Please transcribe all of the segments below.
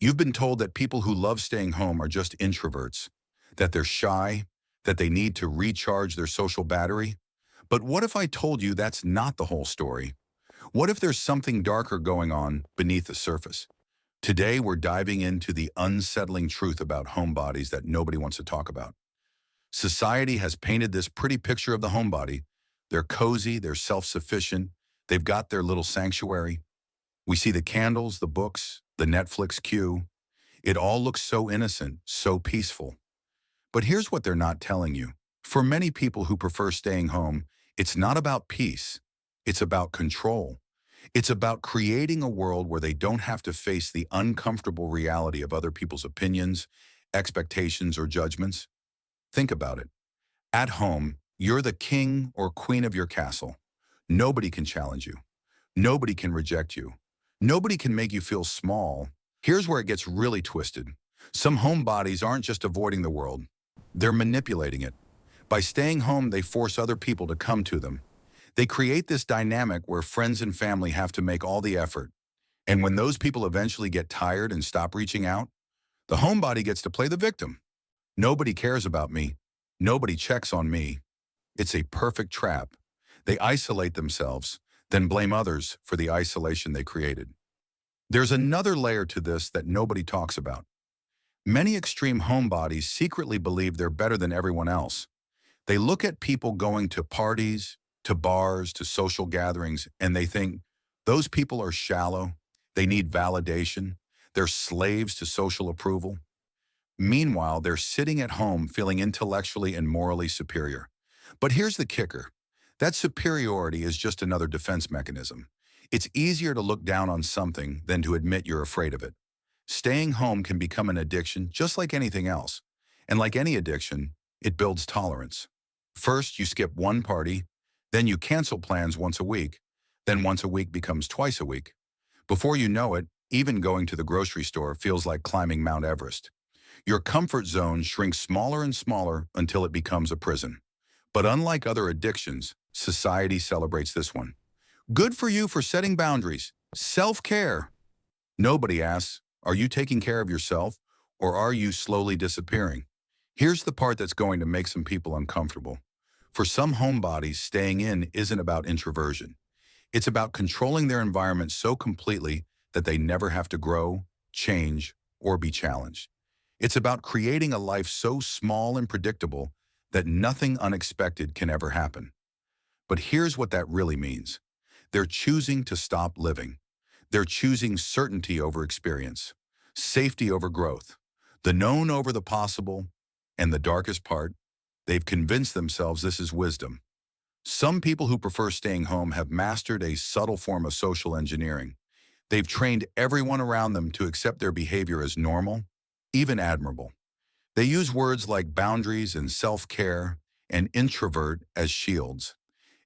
You've been told that people who love staying home are just introverts, that they're shy, that they need to recharge their social battery. But what if I told you that's not the whole story? What if there's something darker going on beneath the surface? Today, we're diving into the unsettling truth about homebodies that nobody wants to talk about. Society has painted this pretty picture of the homebody. They're cozy, they're self-sufficient, they've got their little sanctuary. We see the candles, the books, the Netflix queue. It all looks so innocent, so peaceful. But here's what they're not telling you. For many people who prefer staying home, it's not about peace. It's about control. It's about creating a world where they don't have to face the uncomfortable reality of other people's opinions, expectations, or judgments. Think about it. At home, you're the king or queen of your castle. Nobody can challenge you. Nobody can reject you. Nobody can make you feel small. Here's where it gets really twisted. Some homebodies aren't just avoiding the world. They're manipulating it. By staying home, they force other people to come to them. They create this dynamic where friends and family have to make all the effort. And when those people eventually get tired and stop reaching out, the homebody gets to play the victim. Nobody cares about me. Nobody checks on me. It's a perfect trap. They isolate themselves, then blame others for the isolation they created. There's another layer to this that nobody talks about. Many extreme homebodies secretly believe they're better than everyone else. They look at people going to parties, to bars, to social gatherings, and they think, those people are shallow, they need validation, they're slaves to social approval. Meanwhile, they're sitting at home feeling intellectually and morally superior. But here's the kicker. That superiority is just another defense mechanism. It's easier to look down on something than to admit you're afraid of it. Staying home can become an addiction just like anything else. And like any addiction, it builds tolerance. First, you skip one party, then you cancel plans once a week, then once a week becomes twice a week. Before you know it, even going to the grocery store feels like climbing Mount Everest. Your comfort zone shrinks smaller and smaller until it becomes a prison. But unlike other addictions, society celebrates this one. Good for you for setting boundaries. Self-care. Nobody asks, are you taking care of yourself, or are you slowly disappearing? Here's the part that's going to make some people uncomfortable. For some homebodies, staying in isn't about introversion. It's about controlling their environment so completely that they never have to grow, change, or be challenged. It's about creating a life so small and predictable that nothing unexpected can ever happen. But here's what that really means. They're choosing to stop living. They're choosing certainty over experience, safety over growth, the known over the possible, and the darkest part, they've convinced themselves this is wisdom. Some people who prefer staying home have mastered a subtle form of social engineering. They've trained everyone around them to accept their behavior as normal, even admirable. They use words like boundaries and self-care and introvert as shields.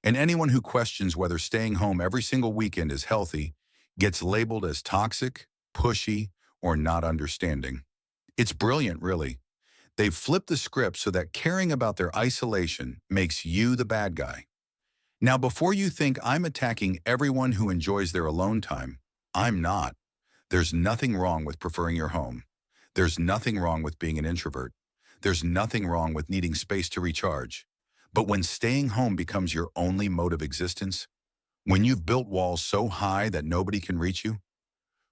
And anyone who questions whether staying home every single weekend is healthy gets labeled as toxic, pushy, or not understanding. It's brilliant, really. They've flipped the script so that caring about their isolation makes you the bad guy. Now, before you think I'm attacking everyone who enjoys their alone time, I'm not. There's nothing wrong with preferring your home. There's nothing wrong with being an introvert. There's nothing wrong with needing space to recharge. But when staying home becomes your only mode of existence, when you've built walls so high that nobody can reach you,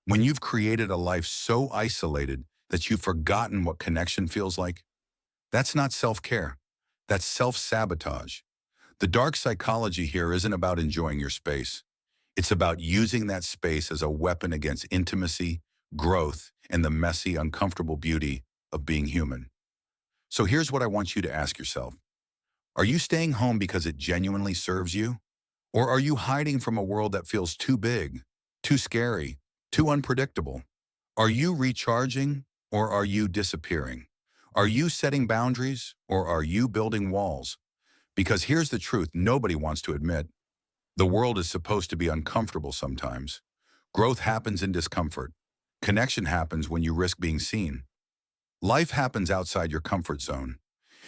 when you've created a life so isolated that you've forgotten what connection feels like, that's not self-care. That's self-sabotage. The dark psychology here isn't about enjoying your space. It's about using that space as a weapon against intimacy, growth, and the messy, uncomfortable beauty of being human. So here's what I want you to ask yourself. Are you staying home because it genuinely serves you? Or are you hiding from a world that feels too big, too scary, too unpredictable? Are you recharging or are you disappearing? Are you setting boundaries or are you building walls? Because here's the truth nobody wants to admit. The world is supposed to be uncomfortable sometimes. Growth happens in discomfort. Connection happens when you risk being seen. Life happens outside your comfort zone.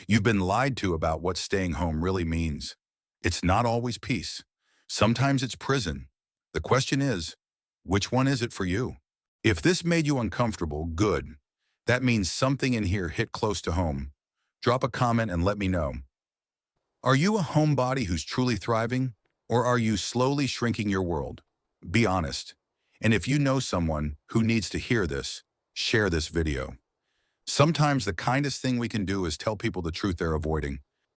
You've been lied to about what staying home really means. It's not always peace. Sometimes it's prison. The question is, which one is it for you? If this made you uncomfortable, good. That means something in here hit close to home. Drop a comment and let me know. Are you a homebody who's truly thriving, or are you slowly shrinking your world? Be honest. And if you know someone who needs to hear this, share this video. Sometimes the kindest thing we can do is tell people the truth they're avoiding.